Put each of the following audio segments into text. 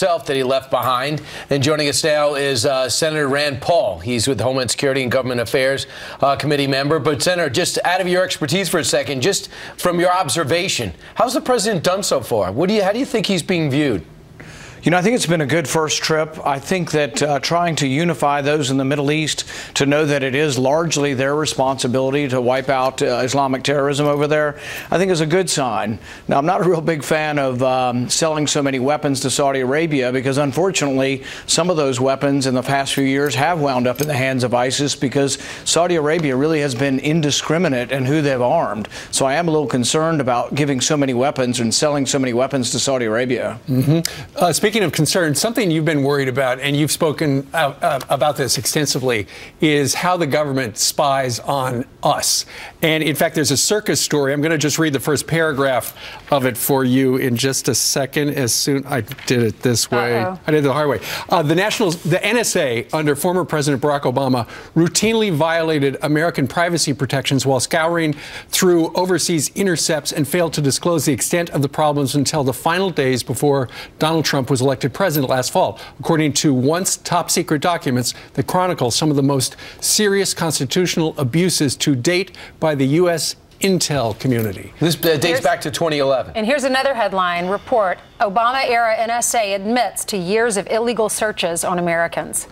That he left behind. And joining us now is Senator Rand Paul. He's with the Homeland Security and Government Affairs Committee member. But Senator, just out of your expertise for a second, just from your observation, how's the president done so far? How do you think he's being viewed? You know, I think it's been a good first trip. I think that trying to unify those in the Middle East to know that it is largely their responsibility to wipe out Islamic terrorism over there, I think is a good sign. Now, I'm not a real big fan of selling so many weapons to Saudi Arabia because, unfortunately, some of those weapons in the past few years have wound up in the hands of ISIS because Saudi Arabia really has been indiscriminate in who they've armed. So I am a little concerned about giving so many weapons and selling so many weapons to Saudi Arabia. Speaking of concern, something you've been worried about, and you've spoken about this extensively, is how the government spies on us. And in fact, there's a circus story. I'm going to just read the first paragraph of it for you in just a second. I did it this way. I did it the hard way. The NSA, under former President Barack Obama, routinely violated American privacy protections while scouring through overseas intercepts and failed to disclose the extent of the problems until the final days before Donald Trump was elected president last fall, according to once top-secret documents that chronicle some of the most serious constitutional abuses to date by the U.S. intel community. This dates back to 2011. And here's another headline report. Obama-era NSA admits to years of illegal searches on Americans.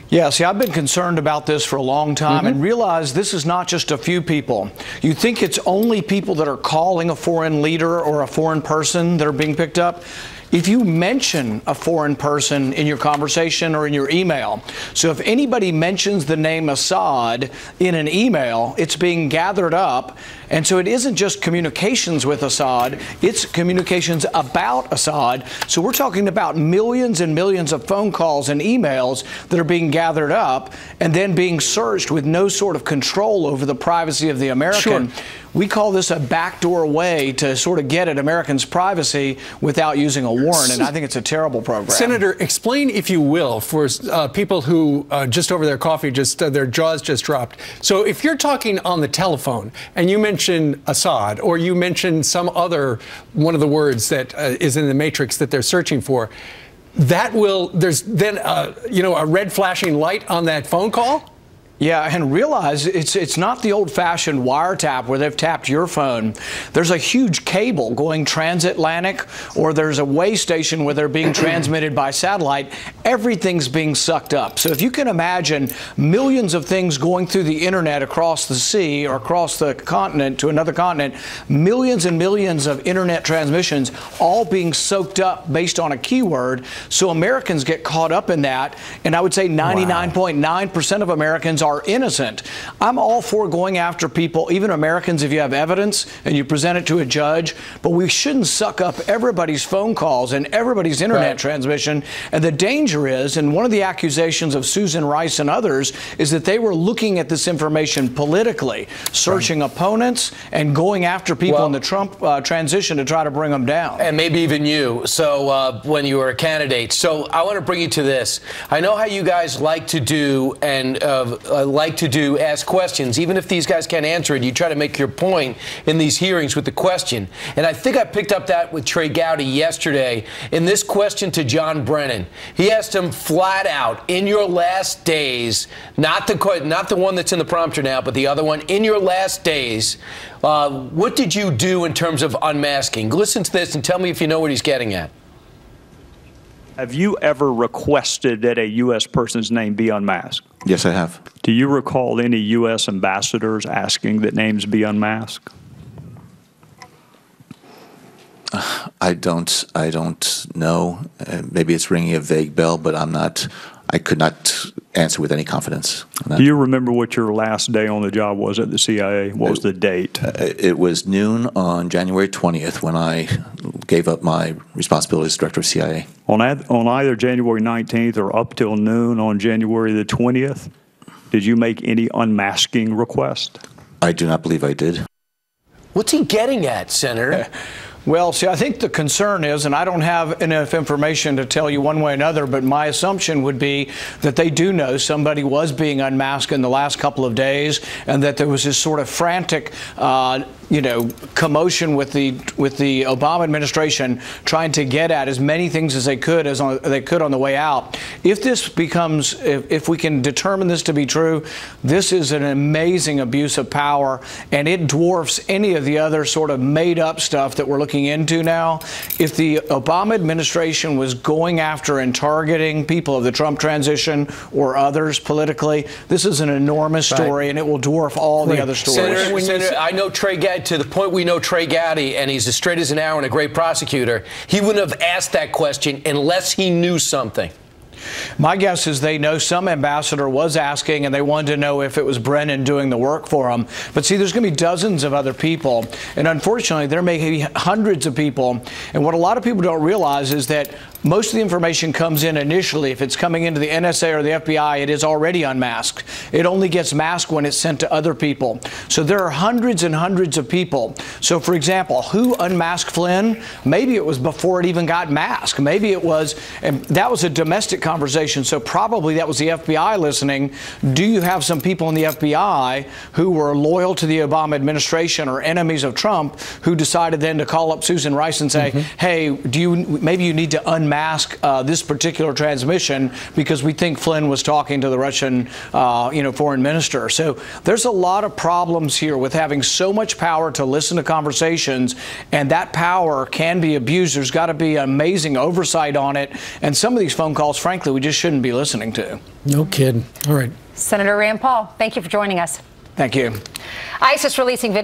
Yeah, see, I've been concerned about this for a long time and realize this is not just a few people. You think it's only people that are calling a foreign leader or a foreign person that are being picked up? If you mention a foreign person in your conversation or in your email, so if anybody mentions the name Assad in an email, it's being gathered up. And so it isn't just communications with Assad, it's communications about Assad. So we're talking about millions and millions of phone calls and emails that are being gathered up and then being searched with no sort of control over the privacy of the American. Sure. We call this a backdoor way to sort of get at Americans' privacy without using a warrant, and I think it's a terrible program. Senator, explain, if you will, for people who just over their coffee, their jaws just dropped. So if you're talking on the telephone and you mention Assad or you mention some other one of the words that is in the matrix that they're searching for, there's then a red flashing light on that phone call? Yeah, and realize it's not the old-fashioned wiretap where they've tapped your phone. There's a huge cable going transatlantic, or there's a way station where they're being transmitted by satellite. Everything's being sucked up. So if you can imagine millions of things going through the internet across the sea or across the continent to another continent, millions and millions of internet transmissions all being soaked up based on a keyword. So Americans get caught up in that, and I would say 99.9% of Americans are innocent. I'm all for going after people, even Americans, if you have evidence and you present it to a judge, but we shouldn't suck up everybody's phone calls and everybody's internet transmission. And the danger is, and one of the accusations of Susan Rice and others, is that they were looking at this information politically, searching opponents and going after people in the Trump transition to try to bring them down. And maybe even you, so when you were a candidate. So I want to bring you to this. I know how you guys like to do and ask questions. Even if these guys can't answer it, you try to make your point in these hearings with the question. And I think I picked up that with Trey Gowdy yesterday in this question to John Brennan. He asked him flat out, in your last days, not the one that's in the prompter now, but the other one, in your last days, what did you do in terms of unmasking? Listen to this and tell me if you know what he's getting at. Have you ever requested that a U.S. person's name be unmasked? Yes, I have. Do you recall any U.S. ambassadors asking that names be unmasked? I don't know. Maybe it's ringing a vague bell, but I could not answer with any confidence. Do you remember what your last day on the job was at the CIA? What was the date? It was noon on January 20th when I gave up my responsibilities as director of CIA. On either January 19th or up till noon on January the 20th, did you make any unmasking request? I do not believe I did. What's he getting at, Senator? Well, see, I think the concern is, and I don't have enough information to tell you one way or another, but my assumption would be that they do know somebody was being unmasked in the last couple of days and that there was this sort of frantic commotion with the Obama administration trying to get at as many things as they could on the way out. If this becomes, if we can determine this to be true, this is an amazing abuse of power, and it dwarfs any of the other sort of made-up stuff that we're looking into now. If the Obama administration was going after and targeting people of the Trump transition or others politically, this is an enormous story, and it will dwarf all the other stories. Senator, I know Trey Gaddy, to the point we know Trey Gaddy, and he's as straight as an arrow and a great prosecutor. He wouldn't have asked that question unless he knew something. My guess is they know some ambassador was asking, and they wanted to know if it was Brennan doing the work for them. But see, there's going to be dozens of other people, and unfortunately, there may be hundreds of people. And what a lot of people don't realize is that most of the information comes in initially. If it's coming into the NSA or the FBI, it is already unmasked. It only gets masked when it's sent to other people. So there are hundreds and hundreds of people. So, for example, who unmasked Flynn? Maybe it was before it even got masked. Maybe it was, and that was a domestic conversation, so probably that was the FBI listening. Do you have some people in the FBI who were loyal to the Obama administration or enemies of Trump who decided then to call up Susan Rice and say, hey, maybe you need to unmask this particular transmission because we think Flynn was talking to the Russian foreign minister. So there's a lot of problems here with having so much power to listen to conversations, and that power can be abused. There's got to be amazing oversight on it, and some of these phone calls, frankly, we just shouldn't be listening to. No kidding. All right. Senator Rand Paul, thank you for joining us. Thank you. ISIS releasing video